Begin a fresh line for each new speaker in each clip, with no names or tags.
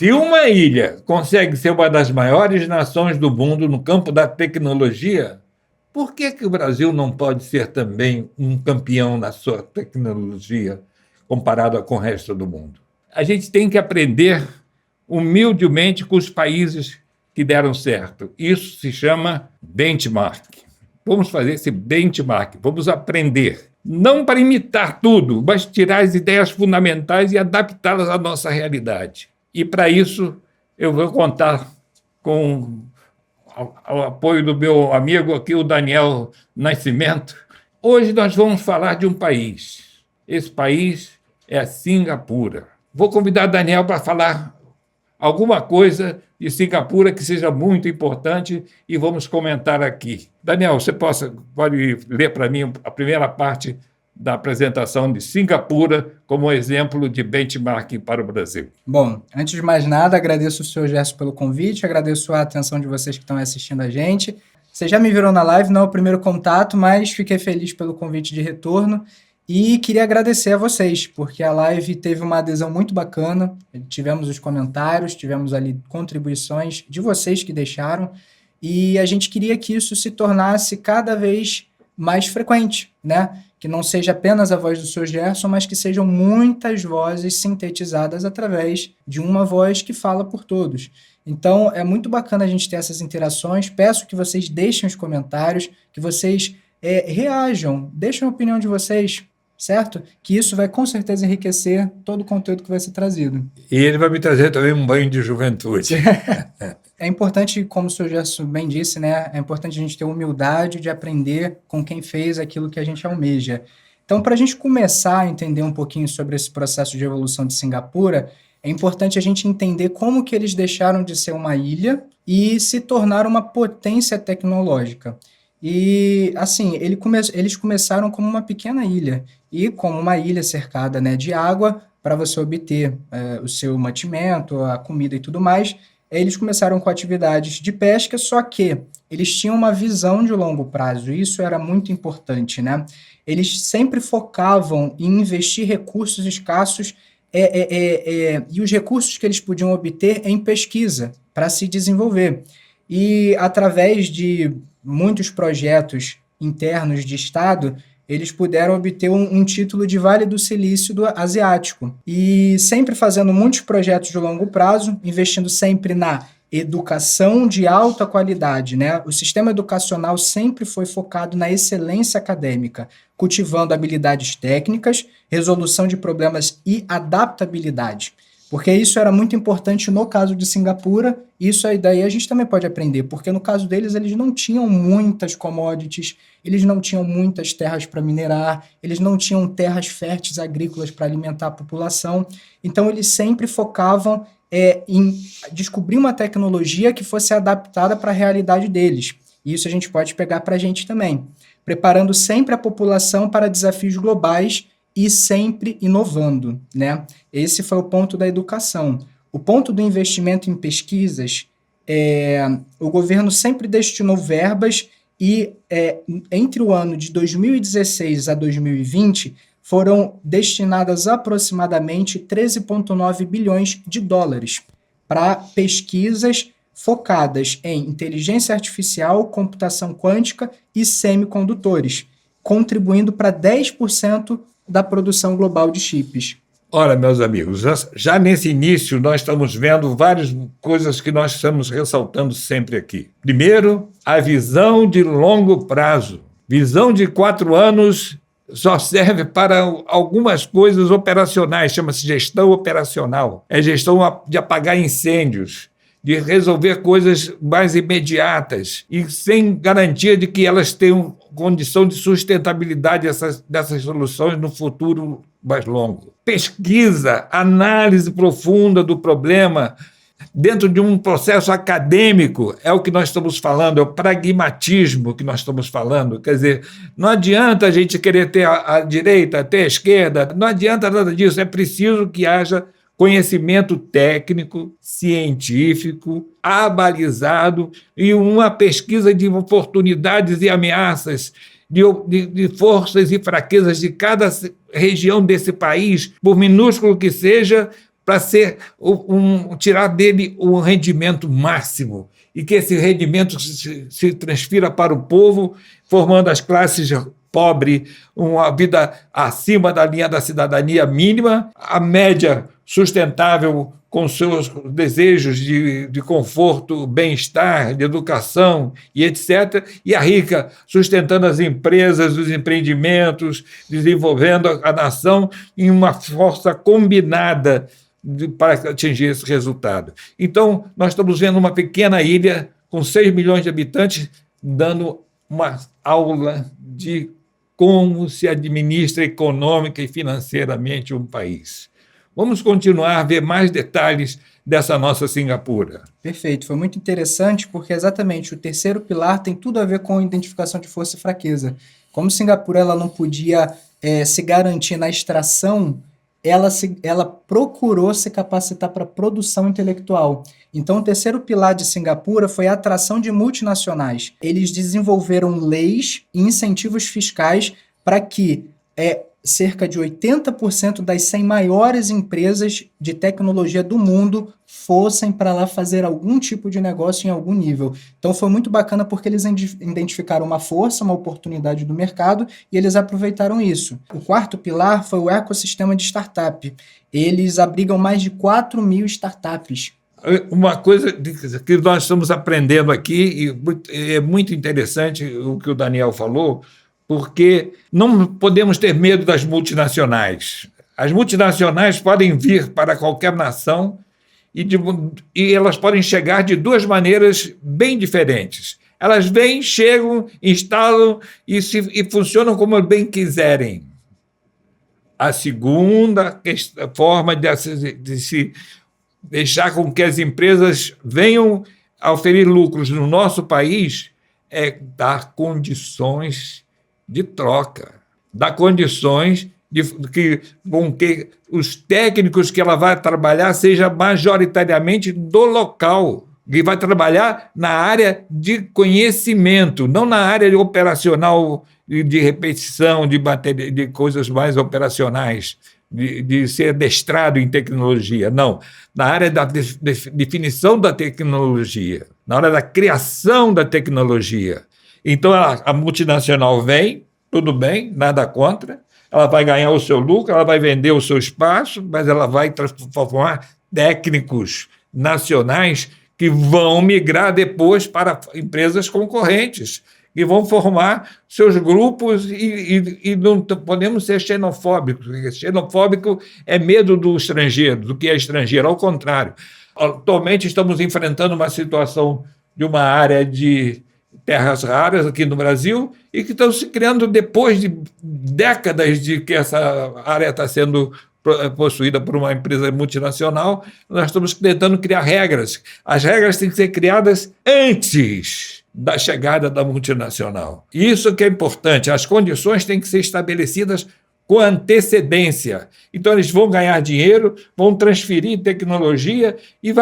Se uma ilha consegue ser uma das maiores nações do mundo no campo da tecnologia, por que o Brasil não pode ser também um campeão na sua tecnologia comparado com o resto do mundo? A gente tem que aprender humildemente com os países que deram certo. Isso se chama benchmark. Vamos fazer esse benchmark, vamos aprender. Não para imitar tudo, mas tirar as ideias fundamentais e adaptá-las à nossa realidade. E, para isso, eu vou contar com o apoio do meu amigo aqui, o Daniel Nascimento. Hoje nós vamos falar de um país. Esse país é a Singapura. Vou convidar o Daniel para falar alguma coisa de Singapura que seja muito importante e vamos comentar aqui. Daniel, você pode ler para mim a primeira parte da apresentação de Singapura como exemplo de benchmarking para o Brasil.
Bom, antes de mais nada, agradeço o Sr. Gerson pelo convite, agradeço a atenção de vocês que estão assistindo a gente. Vocês já me viram na live, não é o primeiro contato, mas fiquei feliz pelo convite de retorno e queria agradecer a vocês, porque a live teve uma adesão muito bacana, tivemos os comentários, tivemos ali contribuições de vocês que deixaram e a gente queria que isso se tornasse cada vez mais frequente, né? Que não seja apenas a voz do Sr. Gerson, mas que sejam muitas vozes sintetizadas através de uma voz que fala por todos. Então, é muito bacana a gente ter essas interações. Peço que vocês deixem os comentários, que vocês reajam, deixem a opinião de vocês, certo? Que isso vai com certeza enriquecer todo o conteúdo que vai ser trazido.
E ele vai me trazer também um banho de juventude.
É importante, como o Sr. Gerson bem disse, né? É importante a gente ter humildade de aprender com quem fez aquilo que a gente almeja. Então, para a gente começar a entender um pouquinho sobre esse processo de evolução de Singapura, é importante a gente entender como que eles deixaram de ser uma ilha e se tornaram uma potência tecnológica. E, assim, eles começaram como uma pequena ilha e como uma ilha cercada, né, de água para você obter o seu mantimento, a comida e tudo mais. Eles começaram com atividades de pesca, só que eles tinham uma visão de longo prazo, e isso era muito importante, né? Eles sempre focavam em investir recursos escassos e os recursos que eles podiam obter em pesquisa para se desenvolver. E através de muitos projetos internos de Estado, eles puderam obter um título de Vale do Silício Asiático. E sempre fazendo muitos projetos de longo prazo, investindo sempre na educação de alta qualidade, né? O sistema educacional sempre foi focado na excelência acadêmica, cultivando habilidades técnicas, resolução de problemas e adaptabilidade. Porque isso era muito importante no caso de Singapura, isso aí daí a gente também pode aprender, porque no caso deles, eles não tinham muitas commodities, eles não tinham muitas terras para minerar, eles não tinham terras férteis agrícolas para alimentar a população, então eles sempre focavam em descobrir uma tecnologia que fosse adaptada para a realidade deles. E isso a gente pode pegar para a gente também, preparando sempre a população para desafios globais e sempre inovando, né? Esse foi o ponto da educação. O ponto do investimento em pesquisas, o governo sempre destinou verbas e entre o ano de 2016 a 2020 foram destinadas aproximadamente 13,9 bilhões de dólares para pesquisas focadas em inteligência artificial, computação quântica e semicondutores, contribuindo para 10% da produção global de chips.
Ora, meus amigos, já nesse início nós estamos vendo várias coisas que nós estamos ressaltando sempre aqui. Primeiro, a visão de longo prazo. Visão de 4 anos só serve para algumas coisas operacionais, chama-se gestão operacional. É gestão de apagar incêndios, de resolver coisas mais imediatas e sem garantia de que elas tenham condição de sustentabilidade dessas soluções no futuro mais longo. Pesquisa, análise profunda do problema dentro de um processo acadêmico é o que nós estamos falando, é o pragmatismo que nós estamos falando. Quer dizer, não adianta a gente querer ter a direita, ter a esquerda, não adianta nada disso, é preciso que haja conhecimento técnico, científico, abalizado e uma pesquisa de oportunidades e ameaças, de forças e fraquezas de cada região desse país, por minúsculo que seja, para ser tirar dele o rendimento máximo e que esse rendimento se transfira para o povo, formando as classes pobres, uma vida acima da linha da cidadania mínima, a média sustentável com seus desejos de conforto, bem-estar, de educação e etc., e a rica sustentando as empresas, os empreendimentos, desenvolvendo a nação em uma força combinada para atingir esse resultado. Então, nós estamos vendo uma pequena ilha com 6 milhões de habitantes dando uma aula de como se administra econômica e financeiramente um país. Vamos continuar a ver mais detalhes dessa nossa Singapura.
Perfeito, foi muito interessante porque exatamente o terceiro pilar tem tudo a ver com a identificação de força e fraqueza. Como Singapura ela não podia se garantir na extração, ela procurou se capacitar para a produção intelectual. Então, o terceiro pilar de Singapura foi a atração de multinacionais. Eles desenvolveram leis e incentivos fiscais para que cerca de 80% das 100 maiores empresas de tecnologia do mundo fossem para lá fazer algum tipo de negócio em algum nível. Então foi muito bacana porque eles identificaram uma força, uma oportunidade do mercado e eles aproveitaram isso. O quarto pilar foi o ecossistema de startup. Eles abrigam mais de 4.000 startups.
Uma coisa que nós estamos aprendendo aqui, e é muito interessante o que o Daniel falou, porque não podemos ter medo das multinacionais. As multinacionais podem vir para qualquer nação e elas podem chegar de duas maneiras bem diferentes. Elas vêm, chegam, instalam e funcionam como bem quiserem. A segunda forma de se deixar com que as empresas venham a oferir lucros no nosso país é dar condições de troca, dar condições com que os técnicos que ela vai trabalhar seja majoritariamente do local, que vai trabalhar na área de conhecimento, não na área operacional de repetição, de coisas mais operacionais, de ser adestrado em tecnologia, não. Na área da definição da tecnologia, na hora da criação da tecnologia. Então, a multinacional vem, tudo bem, nada contra, ela vai ganhar o seu lucro, ela vai vender o seu espaço, mas ela vai transformar técnicos nacionais que vão migrar depois para empresas concorrentes, que vão formar seus grupos e não podemos ser xenofóbicos. Xenofóbico é medo do estrangeiro, do que é estrangeiro, ao contrário. Atualmente estamos enfrentando uma situação de uma área de terras raras aqui no Brasil e que estão se criando depois de décadas de que essa área está sendo possuída por uma empresa multinacional. Nós estamos tentando criar regras. As regras têm que ser criadas antes da chegada da multinacional. Isso que é importante. As condições têm que ser estabelecidas com antecedência. Então, eles vão ganhar dinheiro, vão transferir tecnologia e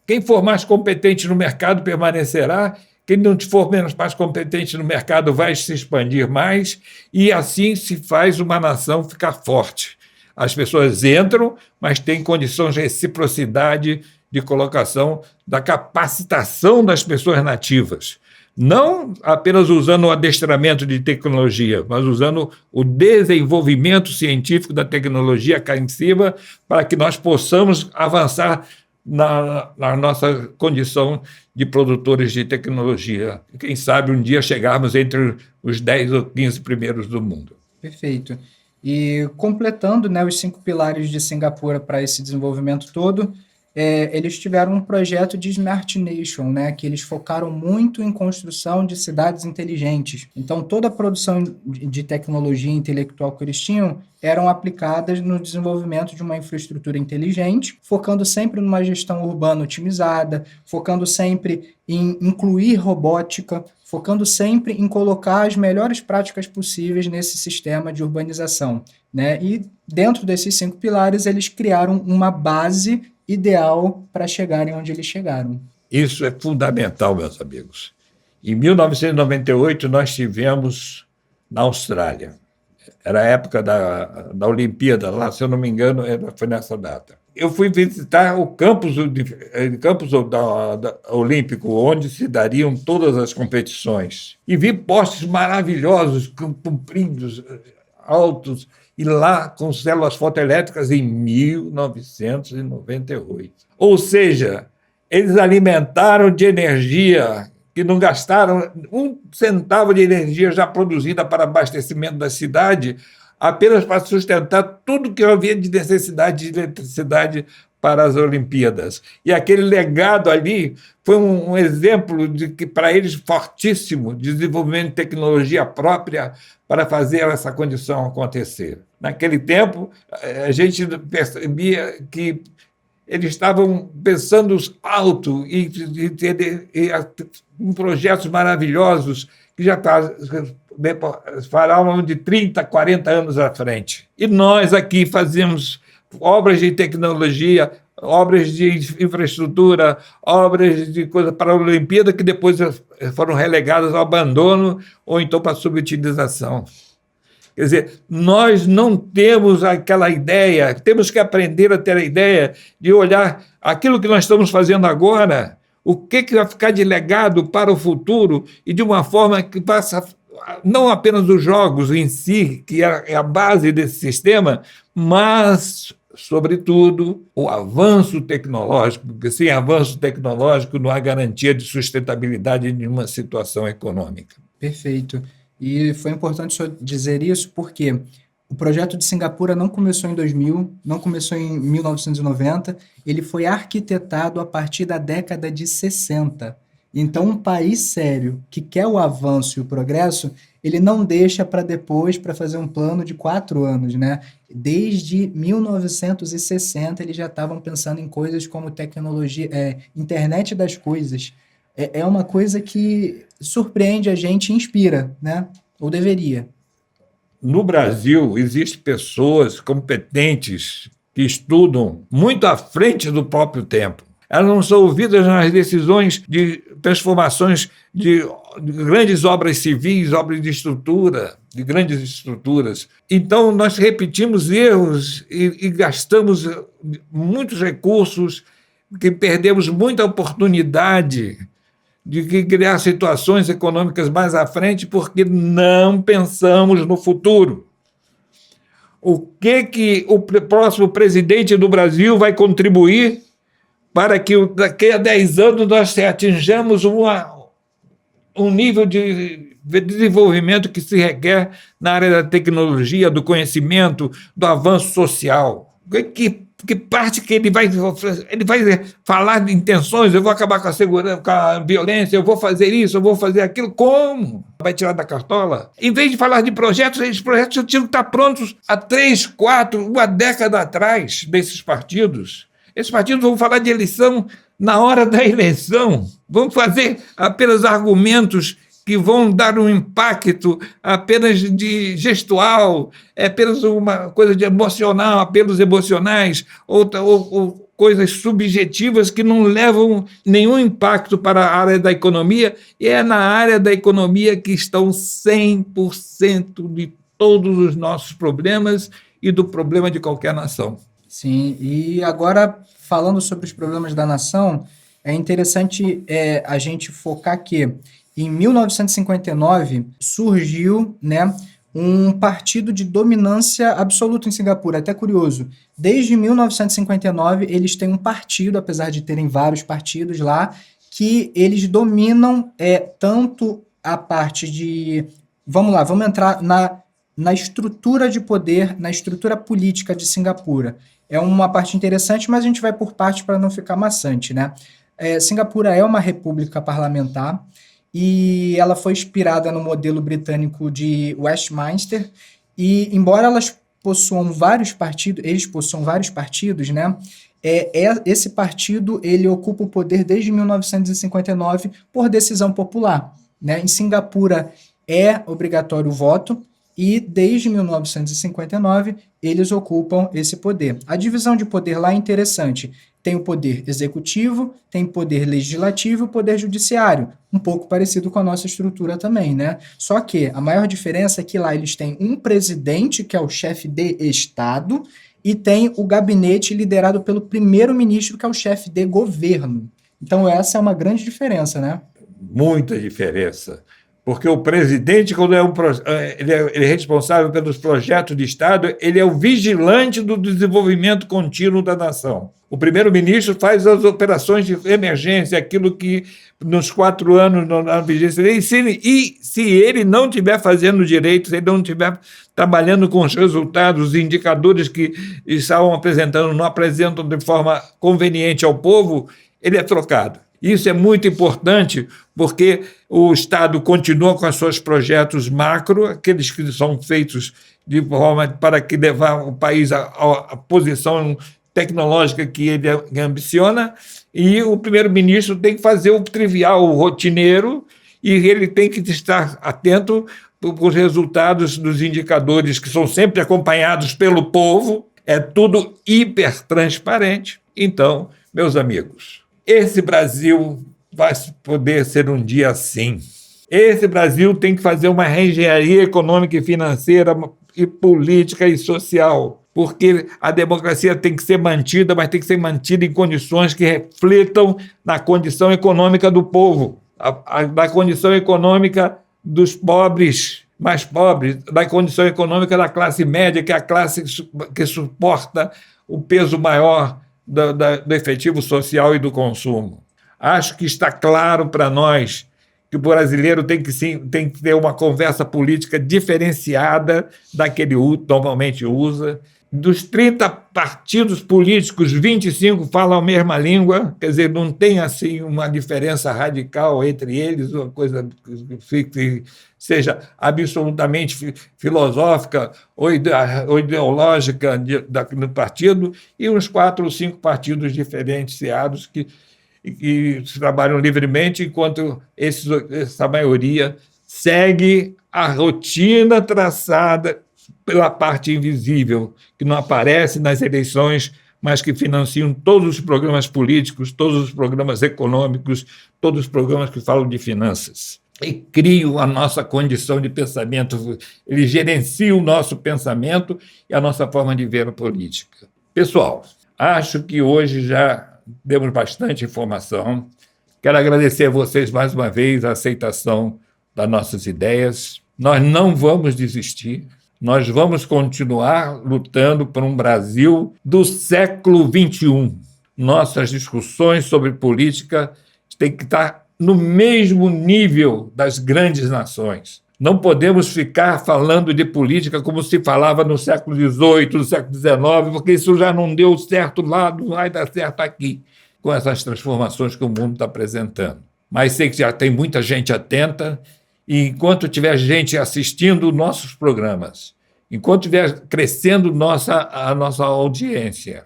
quem for mais competente no mercado permanecerá, quem não for mais competente no mercado vai se expandir mais e assim se faz uma nação ficar forte. As pessoas entram, mas têm condições de reciprocidade de colocação da capacitação das pessoas nativas. Não apenas usando o adestramento de tecnologia, mas usando o desenvolvimento científico da tecnologia cá em cima para que nós possamos avançar na nossa condição de produtores de tecnologia. Quem sabe um dia chegarmos entre os 10 ou 15 primeiros do mundo.
Perfeito. E completando, né, os 5 pilares de Singapura para esse desenvolvimento todo, eles tiveram um projeto de Smart Nation, né, que eles focaram muito em construção de cidades inteligentes. Então, toda a produção de tecnologia intelectual que eles tinham eram aplicadas no desenvolvimento de uma infraestrutura inteligente, focando sempre numa gestão urbana otimizada, focando sempre em incluir robótica, focando sempre em colocar as melhores práticas possíveis nesse sistema de urbanização, né? E dentro desses 5 pilares, eles criaram uma base ideal para chegarem onde eles chegaram.
Isso é fundamental, meus amigos. Em 1998, nós tivemos na Austrália. Era a época da Olimpíada, lá, se eu não me engano, foi nessa data. Eu fui visitar o campus olímpico, onde se dariam todas as competições. E vi postes maravilhosos, compridos, altos, e lá com células fotoelétricas em 1998. Ou seja, eles alimentaram de energia que não gastaram um centavo de energia já produzida para abastecimento da cidade, apenas para sustentar tudo que havia de necessidade de eletricidade para as Olimpíadas. E aquele legado ali foi um exemplo de que, para eles, fortíssimo, de desenvolvimento de tecnologia própria para fazer essa condição acontecer. Naquele tempo, a gente percebia que eles estavam pensando alto em projetos maravilhosos que já falavam de 30, 40 anos à frente. E nós aqui fazemos obras de tecnologia, obras de infraestrutura, obras de coisa para a Olimpíada que depois foram relegadas ao abandono ou então para a subutilização. Quer dizer, nós não temos aquela ideia, temos que aprender a ter a ideia de olhar aquilo que nós estamos fazendo agora, o que vai ficar de legado para o futuro e de uma forma que passa não apenas os jogos em si, que é a base desse sistema, mas, sobretudo, o avanço tecnológico, porque sem avanço tecnológico não há garantia de sustentabilidade de uma situação econômica.
Perfeito. E foi importante o senhor dizer isso porque o projeto de Singapura não começou em 2000, não começou em 1990, ele foi arquitetado a partir da década de 60. Então, um país sério que quer o avanço e o progresso, ele não deixa para depois, para fazer um plano de 4 anos, né? Desde 1960, eles já estavam pensando em coisas como tecnologia, internet das coisas. É uma coisa que surpreende a gente e inspira, né? Ou deveria.
No Brasil, existem pessoas competentes que estudam muito à frente do próprio tempo. Elas não são ouvidas nas decisões de transformações de grandes obras civis, obras de estrutura, de grandes estruturas. Então, nós repetimos erros e gastamos muitos recursos, que perdemos muita oportunidade de criar situações econômicas mais à frente porque não pensamos no futuro. O que o próximo presidente do Brasil vai contribuir para que daqui a 10 anos nós atinjamos um nível de desenvolvimento que se requer na área da tecnologia, do conhecimento, do avanço social? Que parte que ele vai falar de intenções, eu vou acabar com a segurança, com a violência, eu vou fazer isso, eu vou fazer aquilo, como? Vai tirar da cartola? Em vez de falar de projetos, esses projetos tinham que estar prontos há 3, 4, uma década atrás desses partidos. Esses partidos vão falar de eleição na hora da eleição, vão fazer apenas argumentos que vão dar um impacto apenas de gestual, apenas uma coisa de emocional, apelos emocionais, ou coisas subjetivas que não levam nenhum impacto para a área da economia, e é na área da economia que estão 100% de todos os nossos problemas e do problema de qualquer nação.
Sim, e agora, falando sobre os problemas da nação, é interessante a gente focar que em 1959 surgiu, né, um partido de dominância absoluta em Singapura. Até curioso, desde 1959 eles têm um partido, apesar de terem vários partidos lá, que eles dominam tanto a parte de... Vamos entrar na estrutura de poder, na estrutura política de Singapura. É uma parte interessante, mas a gente vai por partes para não ficar maçante, né? Singapura é uma república parlamentar e ela foi inspirada no modelo britânico de Westminster e, embora eles possuam vários partidos, né? Esse partido ele ocupa o poder desde 1959 por decisão popular, né? Em Singapura é obrigatório o voto e desde 1959 eles ocupam esse poder. A divisão de poder lá é interessante. Tem o poder executivo, tem poder legislativo e o poder judiciário, um pouco parecido com a nossa estrutura também, né? Só que a maior diferença é que lá eles têm um presidente, que é o chefe de Estado, e tem o gabinete liderado pelo primeiro-ministro, que é o chefe de governo. Então essa é uma grande diferença, né?
Muita diferença. Porque o presidente, quando ele é responsável pelos projetos de Estado, ele é o vigilante do desenvolvimento contínuo da nação. O primeiro-ministro faz as operações de emergência, aquilo que nos 4 anos na vigência dele, e se ele não estiver fazendo direito, se ele não estiver trabalhando com os resultados, os indicadores que estavam apresentando, não apresentam de forma conveniente ao povo, ele é trocado. Isso é muito importante porque o Estado continua com os seus projetos macro, aqueles que são feitos de forma para que levar o país à posição tecnológica que ele ambiciona, e o primeiro-ministro tem que fazer o trivial, o rotineiro, e ele tem que estar atento para os resultados dos indicadores que são sempre acompanhados pelo povo. É tudo hipertransparente. Então, meus amigos, esse Brasil vai poder ser um dia assim. Esse Brasil tem que fazer uma reengenharia econômica e financeira e política e social, porque a democracia tem que ser mantida, mas tem que ser mantida em condições que reflitam na condição econômica do povo, na condição econômica dos pobres, mais pobres, na condição econômica da classe média, que é a classe que suporta o peso maior do efetivo social e do consumo. Acho que está claro para nós que o brasileiro tem que ter uma conversa política diferenciada da que ele normalmente usa. Dos 30 partidos políticos, 25 falam a mesma língua, quer dizer, não tem assim uma diferença radical entre eles, uma coisa que seja absolutamente filosófica ou ideológica do partido, e uns 4 ou 5 partidos diferenciados que trabalham livremente, enquanto essa maioria segue a rotina traçada pela parte invisível, que não aparece nas eleições, mas que financiam todos os programas políticos, todos os programas econômicos, todos os programas que falam de finanças. E criam a nossa condição de pensamento, eles gerenciam o nosso pensamento e a nossa forma de ver a política. Pessoal, acho que hoje já demos bastante informação. Quero agradecer a vocês mais uma vez a aceitação das nossas ideias. Nós não vamos desistir. Nós vamos continuar lutando por um Brasil do século XXI. Nossas discussões sobre política têm que estar no mesmo nível das grandes nações. Não podemos ficar falando de política como se falava no século XVIII, no século XIX, porque isso já não deu certo lá, não vai dar certo aqui, com essas transformações que o mundo está apresentando. Mas sei que já tem muita gente atenta, e enquanto tiver gente assistindo nossos programas, enquanto estiver crescendo a nossa audiência,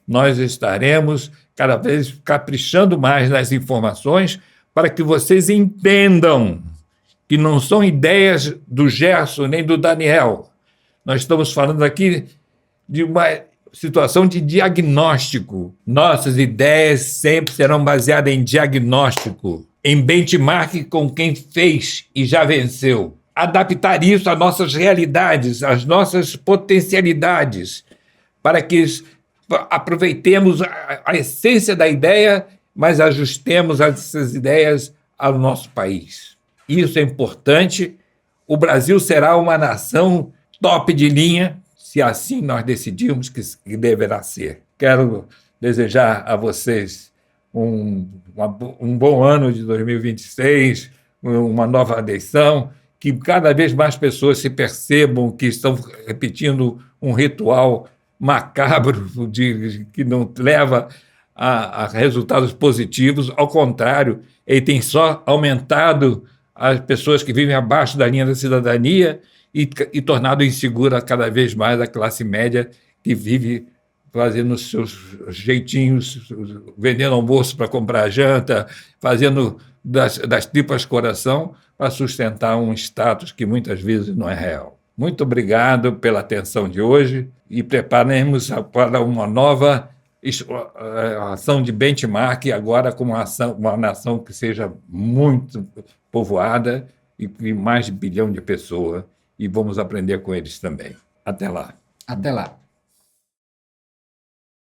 nós estaremos cada vez caprichando mais nas informações para que vocês entendam que não são ideias do Gerson nem do Daniel. Nós estamos falando aqui de uma situação de diagnóstico. Nossas ideias sempre serão baseadas em diagnóstico, em benchmark com quem fez e já venceu. Adaptar isso às nossas realidades, às nossas potencialidades, para que aproveitemos a essência da ideia, mas ajustemos essas ideias ao nosso país. Isso é importante. O Brasil será uma nação top de linha, se assim nós decidimos que deverá ser. Quero desejar a vocês um bom ano de 2026, uma nova eleição, que cada vez mais pessoas se percebam que estão repetindo um ritual macabro que não leva a resultados positivos. Ao contrário, ele tem só aumentado as pessoas que vivem abaixo da linha da cidadania e tornado insegura cada vez mais a classe média, que vive fazendo os seus jeitinhos, vendendo almoço para comprar janta, fazendo das tripas coração para sustentar um status que muitas vezes não é real. Muito obrigado pela atenção de hoje e preparemos para uma nova ação de benchmark, agora com uma nação que seja muito povoada e mais de 1 bilhão de pessoas, e vamos aprender com eles também. Até lá.
Até lá.